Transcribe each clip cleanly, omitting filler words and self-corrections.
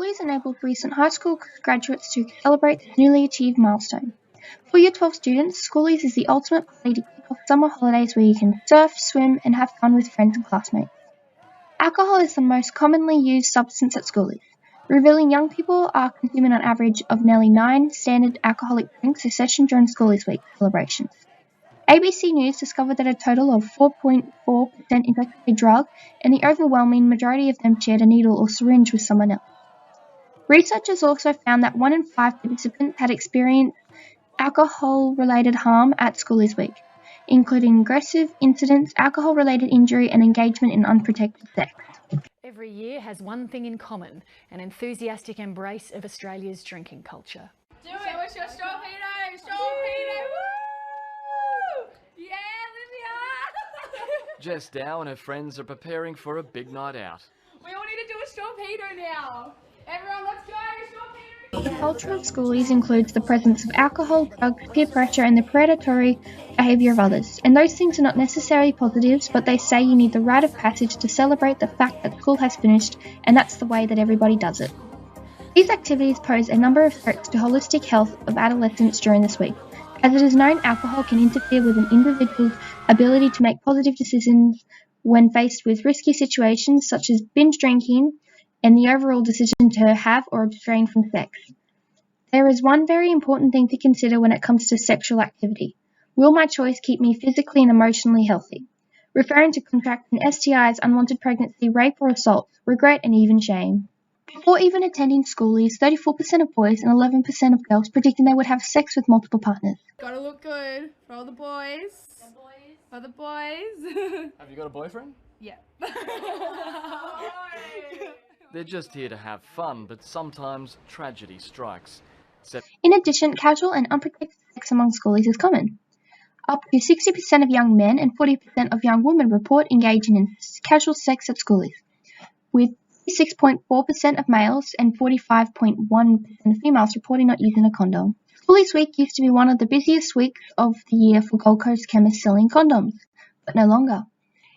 Schoolies enabled recent high school graduates to celebrate this newly achieved milestone. For Year 12 students, Schoolies is the ultimate party to kick off summer holidays where you can surf, swim, and have fun with friends and classmates. Alcohol is the most commonly used substance at Schoolies, revealing young people are consuming an average of nearly 9 standard alcoholic drinks a session during Schoolies Week celebrations. ABC News discovered that a total of 4.4% injected a drug, and the overwhelming majority of them shared a needle or syringe with someone else. Researchers also found that 1 in 5 participants had experienced alcohol-related harm at Schoolies Week, including aggressive incidents, alcohol-related injury, and engagement in unprotected sex. Every year has one thing in common, an enthusiastic embrace of Australia's drinking culture. Do it! Show us your Storpedo! Storpedo! Woo! Yeah, Olivia! Jess Dow and her friends are preparing for a big night out. We all need to do a Storpedo now! Everyone, let's go! Storpedo! The culture of Schoolies includes the presence of alcohol, drugs, peer pressure, and the predatory behaviour of others. And those things are not necessarily positives, but they say you need the rite of passage to celebrate the fact that school has finished, and that's the way that everybody does it. These activities pose a number of threats to holistic health of adolescents during this week. As it is known, alcohol can interfere with an individual's ability to make positive decisions when faced with risky situations such as binge drinking and the overall decision to have or abstain from sex. There is one very important thing to consider when it comes to sexual activity. Will my choice keep me physically and emotionally healthy? Referring to contracting STIs, unwanted pregnancy, rape or assault, regret and even shame. Before even attending Schoolies, 34% of boys and 11% of girls predicting they would have sex with multiple partners. Gotta look good for all the boys. For the boys. Have you got a boyfriend? Yeah. They're just here to have fun, but sometimes tragedy strikes. In addition, casual and unprotected sex among Schoolies is common. Up to 60% of young men and 40% of young women report engaging in casual sex at Schoolies, with 6.4% of males and 45.1% of females reporting not using a condom. Schoolies Week used to be one of the busiest weeks of the year for Gold Coast chemists selling condoms, but no longer.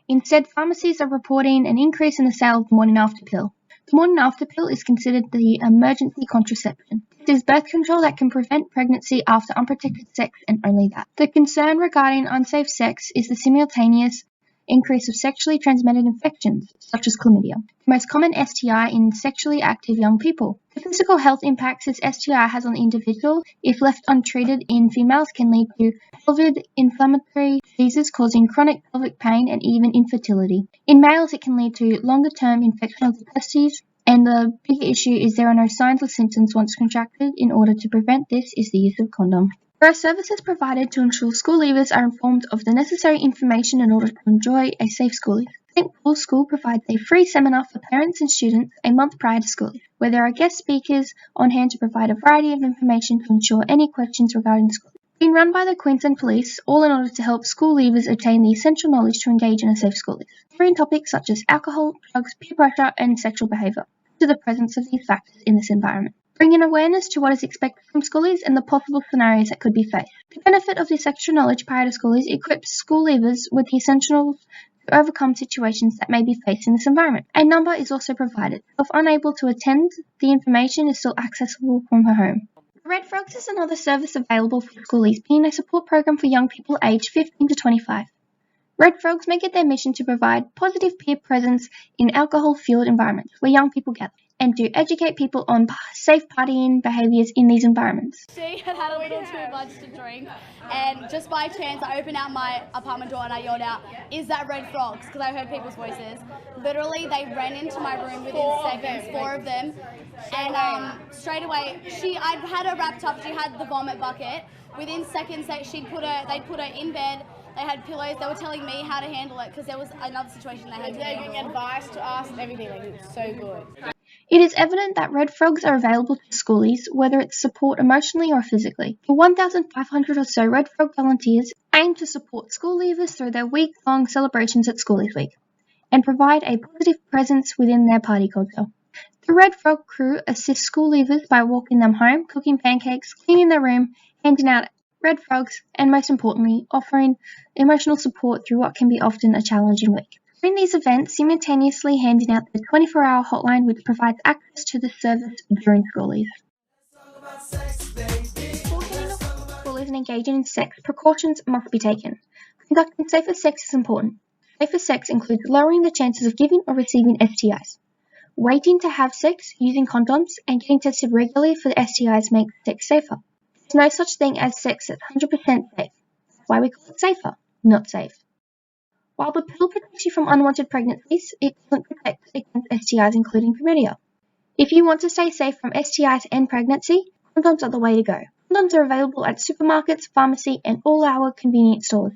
Instead, pharmacies are reporting an increase in the sale of the morning after pill. The morning after pill is considered the emergency contraception. It is birth control that can prevent pregnancy after unprotected sex and only that. The concern regarding unsafe sex is the simultaneous increase of sexually transmitted infections, such as chlamydia, the most common STI in sexually active young people. The physical health impacts this STI has on the individual, if left untreated in females, can lead to pelvic inflammatory diseases causing chronic pelvic pain and even infertility. In males, it can lead to longer-term infection of the testes, and the big issue is there are no signs or symptoms once contracted. In order to prevent this is the use of condom. There are services provided to ensure school leavers are informed of the necessary information in order to enjoy a safe school leave. St. Paul's School provides a free seminar for parents and students a month prior to school leave, where there are guest speakers on hand to provide a variety of information to ensure any questions regarding school leave. Being run by the Queensland Police, all in order to help school leavers obtain the essential knowledge to engage in a safe school leave, covering topics such as alcohol, drugs, peer pressure, and sexual behaviour, to the presence of these factors in this environment, bringing awareness to what is expected from schoolies and the possible scenarios that could be faced. The benefit of this extra knowledge prior to schoolies equips school leavers with the essentials to overcome situations that may be faced in this environment. A number is also provided. If unable to attend, the information is still accessible from her home. Red Frogs is another service available for schoolies, being a support program for young people aged 15 to 25. Red Frogs make it their mission to provide positive peer presence in alcohol-fueled environments where young people gather, and to educate people on safe partying behaviours in these environments. She had had a little too much to drink, and just by chance I opened out my apartment door and I yelled out, "Is that Red Frogs?" because I heard people's voices. Literally, they ran into my room within seconds, 4 of them, and straight away, I'd had her wrapped up, she had the vomit bucket. Within seconds, they'd put her in bed. They had pillows. They were telling me how to handle it because there was another situation they had to handle. They were giving advice to us and everything. Like, it was so good. It is evident that Red Frogs are available to schoolies, whether it's support emotionally or physically. The 1,500 or so Red Frog volunteers aim to support school leavers through their week-long celebrations at Schoolies Week and provide a positive presence within their party culture. The Red Frog crew assists school leavers by walking them home, cooking pancakes, cleaning their room, handing out Red Frogs, and most importantly, offering emotional support through what can be often a challenging week. During these events, simultaneously handing out the 24-hour hotline which provides access to the service during schoolies. Before heading off to schoolies and engaging in sex, precautions must be taken. Conducting safer sex is important. Safer sex includes lowering the chances of giving or receiving STIs. Waiting to have sex, using condoms, and getting tested regularly for the STIs makes sex safer. There's no such thing as sex that's 100% safe. That's why we call it safer, not safe. While the pill protects you from unwanted pregnancies, it doesn't protect against STIs, including chlamydia. If you want to stay safe from STIs and pregnancy, condoms are the way to go. Condoms are available at supermarkets, pharmacy, and all our convenience stores.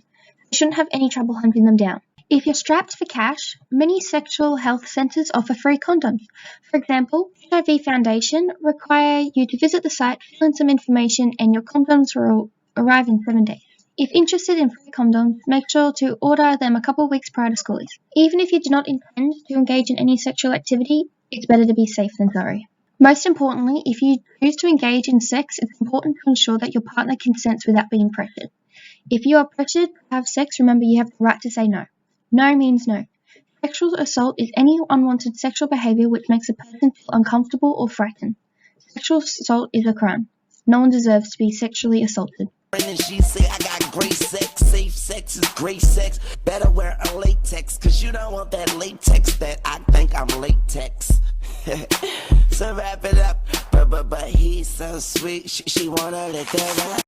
You shouldn't have any trouble hunting them down. If you're strapped for cash, many sexual health centres offer free condoms. For example, HIV Foundation require you to visit the site, fill in some information, and your condoms will arrive in 7 days. If interested in free condoms, make sure to order them a couple of weeks prior to schoolies. Even if you do not intend to engage in any sexual activity, it's better to be safe than sorry. Most importantly, if you choose to engage in sex, it's important to ensure that your partner consents without being pressured. If you are pressured to have sex, remember you have the right to say no. No means no. Sexual assault is any unwanted sexual behavior which makes a person feel uncomfortable or frightened. Sexual assault is a crime. No one deserves to be sexually assaulted. And she say I got great sex, safe sex is great sex. Better wear a latex, cause you don't want that latex that I think I'm latex. So wrap it up, but he's so sweet, she wanna let that